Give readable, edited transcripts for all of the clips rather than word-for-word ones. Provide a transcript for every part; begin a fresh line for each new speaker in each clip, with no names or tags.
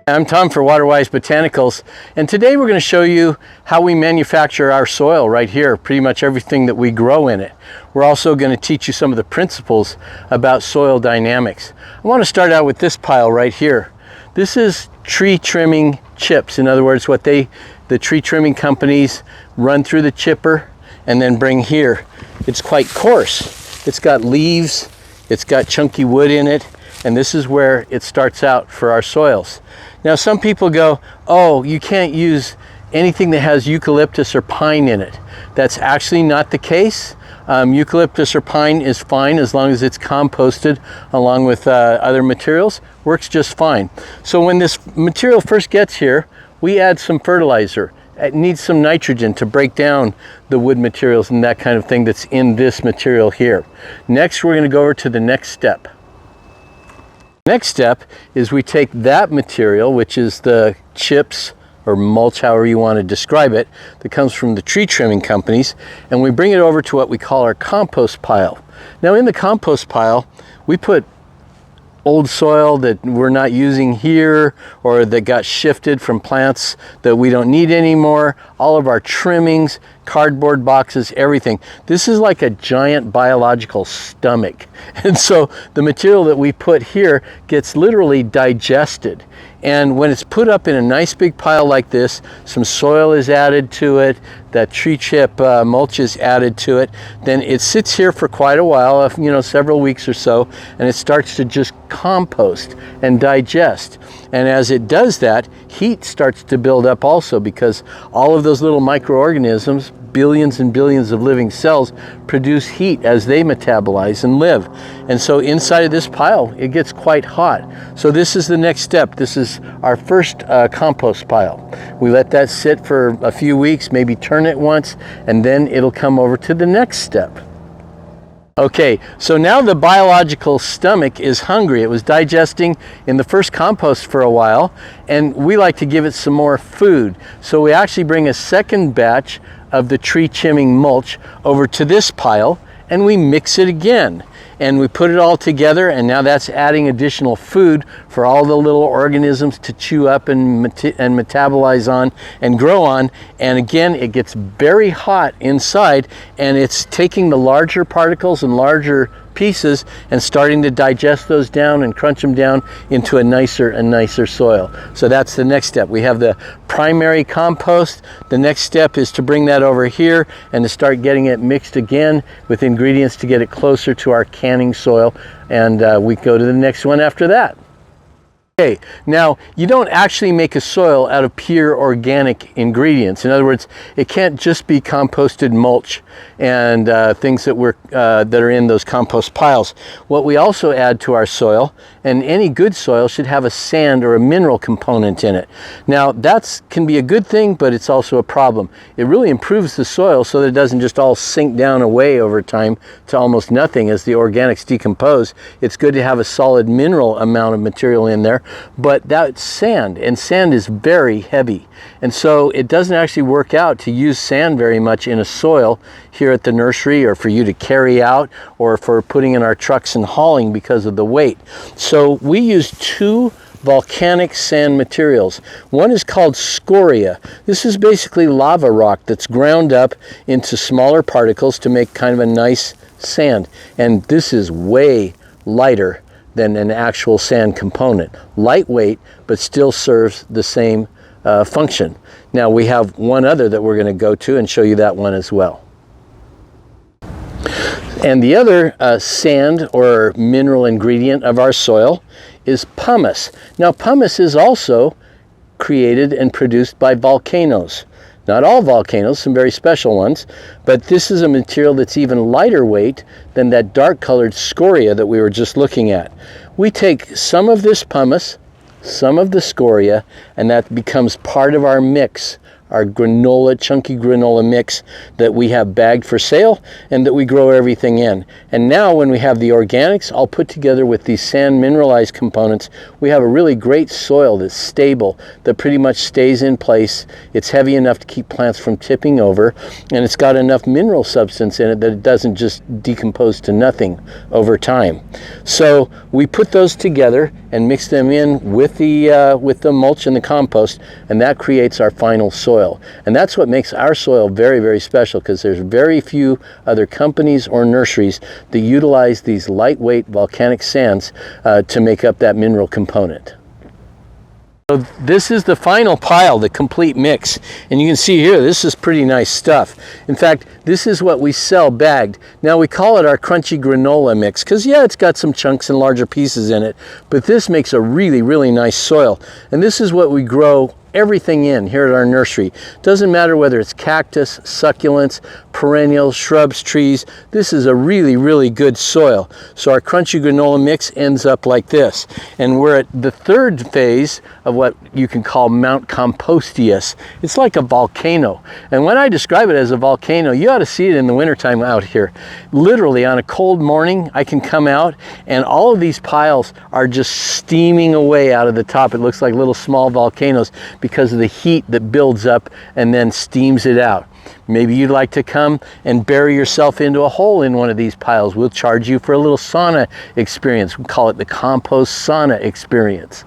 I'm Tom for Waterwise Botanicals, and today we're going to show you how we manufacture our soil right here, pretty much everything that we grow in it. We're also going to teach you some of the principles about soil dynamics. I want to start out with this pile right here. This is tree trimming chips. In other words, what the tree trimming companies run through the chipper and then bring here. It's quite coarse. It's got leaves, it's got chunky wood in it, and this is where it starts out for our soils. Now some people go, oh, you can't use anything that has eucalyptus or pine in it. That's actually not the case. Eucalyptus or pine is fine as long as it's composted along with other materials. Works just fine. So when this material first gets here, we add some fertilizer. It needs some nitrogen to break down the wood materials and that kind of thing that's in this material here. Next, we're going to go over to the next step. Next step is we take that material, which is the chips or mulch, however you want to describe it, that comes from the tree trimming companies, and we bring it over to what we call our compost pile. Now in the compost pile, we put old soil that we're not using here or that got shifted from plants that we don't need anymore, all of our trimmings, cardboard boxes, everything. This is like a giant biological stomach. And so the material that we put here gets literally digested. And when it's put up in a nice big pile like this, some soil is added to it, that tree chip mulch is added to it, then it sits here for quite a while, several weeks or so, and it starts to just compost and digest. And as it does that, heat starts to build up also, because all of those little microorganisms, billions and billions of living cells, produce heat as they metabolize and live. And so inside of this pile, it gets quite hot. So this is the next step. This is our first compost pile. We let that sit for a few weeks, maybe turn it once, and then it'll come over to the next step. Okay, so now the biological stomach is hungry. It was digesting in the first compost for a while, and we like to give it some more food. So we actually bring a second batch of the tree trimming mulch over to this pile, and we mix it again. And we put it all together, and now that's adding additional food for all the little organisms to chew up and metabolize on and grow on. And again, it gets very hot inside, and it's taking the larger particles and larger pieces and starting to digest those down and crunch them down into a nicer and nicer soil. So that's the next step. We have the primary compost. The next step is to bring that over here and to start getting it mixed again with ingredients to get it closer to our canning soil, and we go to the next one after that. Okay, now you don't actually make a soil out of pure organic ingredients. In other words, it can't just be composted mulch and things that are in those compost piles. What we also add to our soil, and any good soil should have a sand or a mineral component in it. Now that can be a good thing, but it's also a problem. It really improves the soil so that it doesn't just all sink down away over time to almost nothing as the organics decompose. It's good to have a solid mineral amount of material in there. But that's sand, and sand is very heavy. And so it doesn't actually work out to use sand very much in a soil here at the nursery, or for you to carry out, or for putting in our trucks and hauling because of the weight. So we use two volcanic sand materials. One is called scoria. This is basically lava rock that's ground up into smaller particles to make kind of a nice sand. And this is way lighter than an actual sand component. Lightweight, but still serves the same function. Now we have one other that we're going to go to and show you that one as well. And the other sand or mineral ingredient of our soil is pumice. Now pumice is also created and produced by volcanoes. Not all volcanoes, some very special ones, but this is a material that's even lighter weight than that dark colored scoria that we were just looking at. We take some of this pumice, some of the scoria, and that becomes part of our mix, our granola, chunky granola mix that we have bagged for sale and that we grow everything in. And now when we have the organics all put together with these sand mineralized components, we have a really great soil that's stable, that pretty much stays in place. It's heavy enough to keep plants from tipping over, and it's got enough mineral substance in it that it doesn't just decompose to nothing over time. So we put those together and mix them in with the mulch and the compost, and that creates our final soil. And that's what makes our soil very, very special, because there's very few other companies or nurseries that utilize these lightweight volcanic sands to make up that mineral component. So this is the final pile, the complete mix. And you can see here, this is pretty nice stuff. In fact, this is what we sell bagged. Now we call it our Crunchy Granola mix, because yeah, it's got some chunks and larger pieces in it, but this makes a really, really nice soil. And this is what we grow everything in here at our nursery. Doesn't matter whether it's cactus, succulents, perennials, shrubs, trees. This is a really, really good soil. So our Crunchy Granola mix ends up like this. And we're at the third phase of what you can call Mount Compostius. It's like a volcano. And when I describe it as a volcano, you ought to see it in the wintertime out here. Literally on a cold morning, I can come out and all of these piles are just steaming away out of the top. It looks like little small volcanoes because of the heat that builds up and then steams it out. Maybe you'd like to come and bury yourself into a hole in one of these piles. We'll charge you for a little sauna experience. We call it the compost sauna experience.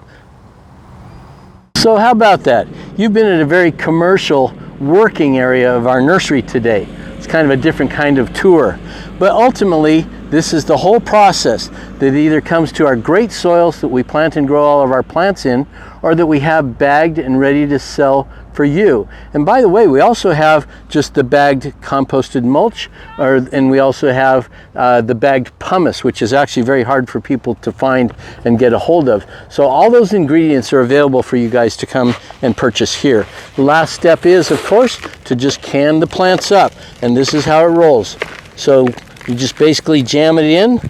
So how about that? You've been at a very commercial working area of our nursery today. It's kind of a different kind of tour. But ultimately, this is the whole process that either comes to our great soils that we plant and grow all of our plants in, or that we have bagged and ready to sell for you. And by the way, we also have just the bagged composted mulch, and we also have the bagged pumice, which is actually very hard for people to find and get a hold of. So all those ingredients are available for you guys to come and purchase here. The last step is, of course, to just can the plants up, and this is how it rolls. So you just basically jam it in.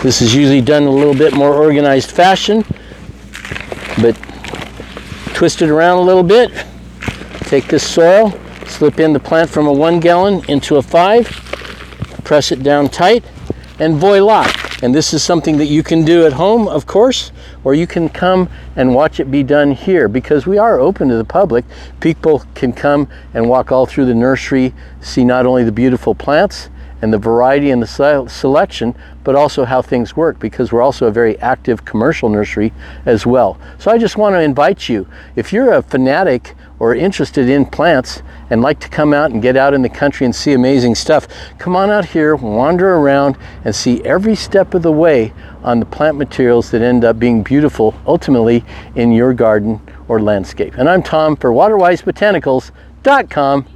This is usually done in a little bit more organized fashion, but twist it around a little bit. Take this soil, slip in the plant from a 1 gallon into a 5, press it down tight, and voila. And this is something that you can do at home, of course, or you can come and watch it be done here, because we are open to the public. People can come and walk all through the nursery, see not only the beautiful plants and the variety and the selection, but also how things work, because we're also a very active commercial nursery as well. So I just want to invite you, if you're a fanatic or interested in plants and like to come out and get out in the country and see amazing stuff, come on out here, wander around, and see every step of the way on the plant materials that end up being beautiful ultimately in your garden or landscape. And I'm Tom for WaterwiseBotanicals.com.